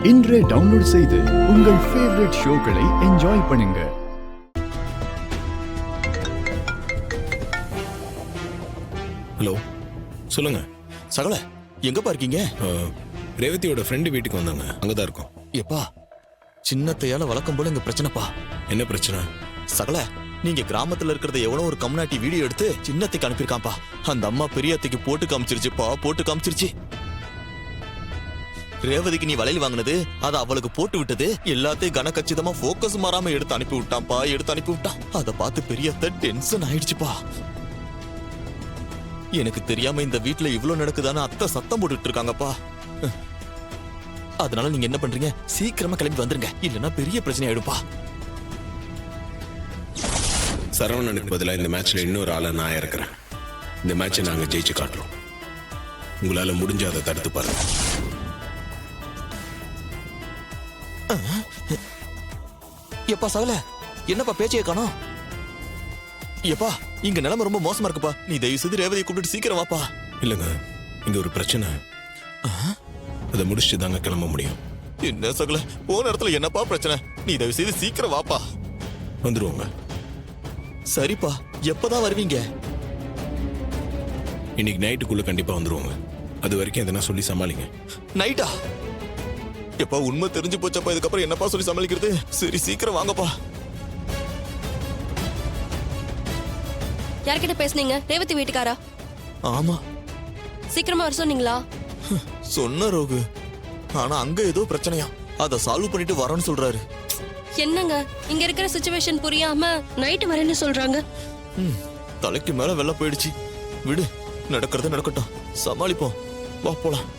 இன்றே டவுன்லோட் செய்து உங்கள் ஃபேவரட் ஷோக்களை என்ஜாய் பண்ணுங்க. ஹலோ, சொல்லுங்க. சகல, எங்கப்பா இருக்கீங்க? ரேவதியோட ஃப்ரெண்டு வீட்டுக்கு வந்தாங்க, அங்கதான் இருக்கோம். எப்பா, சின்னத்தையால வழக்கம் போல இங்க பிரச்சனைப்பா. என்ன பிரச்சனை? சகல, நீங்க கிராமத்துல இருக்கிறத எவ்வளவு ஒரு கம்யூனிட்டி வீடியோ எடுத்து சின்னத்தைக்கு அனுப்பியிருக்காப்பா. அந்த அம்மா பெரிய அத்தைக்கு போட்டு காமிச்சிருச்சுப்பா, போட்டு காமிச்சிருச்சு. ரேவதிக்கு நீ வளையல் வாங்கினது அதை அவளுக்கு போட்டு விட்டது எல்லாத்தையும் கனக்கச்சிதமா போக்கஸ் மாறாம எடுத்து அனுப்பி விட்டான்ப்பா, எடுத்து அனுப்பி விட்டான். அதை பார்த்து பெரிய அத்தை டென்ஷன் ஆயிடுச்சுப்பா. எனக்கு தெரியாம இந்த வீட்டுல இவ்வளவு நடக்குதான்னு அத்தை சத்தம் போட்டுட்டு இருக்காங்கப்பா. அதனால நீங்க என்ன பண்றீங்க, சீக்கிரமா கிளம்பி வந்துருங்க, இல்லைன்னா பெரிய பிரச்சனை ஆயிடுப்பா. சரவணனுக்கு பதிலாக இந்த மேட்ச்ல இன்னொரு ஆளை நான் இறக்குறேன். இந்த மேட்சை நாங்க ஜெயிச்சு காட்டுறோம். உங்களால முடிஞ்ச அதை தடுத்து பாருங்க. எப்பா சகல, என்னப்பா பேச்சையே காணோம்? எப்பா, இங்க நிலைமை ரொம்ப மோசமா இருக்குப்பா. நீ தயவு செய்து ரேவதியை கூப்பிட்டு சீக்கிரம் வாப்பா. இல்லங்க, இங்க ஒரு பிரச்சனை. அதை முடிச்சுட்டு தாங்க கிளம்ப முடியும். என்ன சகல, போன இடத்துல என்னப்பா பிரச்சனை? நீ தயவு செய்து சீக்கிரம் வாப்பா. வந்துருவோங்க. சரிப்பா, எப்பதான் வருவீங்க? இன்னைக்கு நைட்டுக்குள்ள கண்டிப்பா வந்துருவோங்க. அது வரைக்கும் எதனா சொல்லி சமாளிங்க. நைட்டா? எப்பா, உண்மை தெரிஞ்சு போச்சப்பா, இதுக்கப்புறம் என்னப்பா சொல்லி சமாளிக்கிறது? சரி, சீக்கிரம் வாங்கப்பா. யார்கிட்ட பேசுனீங்க? ரேவதி வீட்டுக்காரா? ஆமா, சீக்கிரமா வர சொன்னீங்களா? சொன்ன ரோகு, ஆனா அங்க ஏதோ பிரச்சனையா, அதை சால்வ் பண்ணிட்டு வரேன்னு சொல்றாரு. என்னங்க, இங்க இருக்கிற சிச்சுவேஷன் புரியாம நைட் வரேன்னு சொல்றாங்க. தலைக்கு மேல வெள்ள போயிடுச்சு. விடு, நடக்கிறது நடக்கட்டும், சமாளிப்போம். வா போலாம்.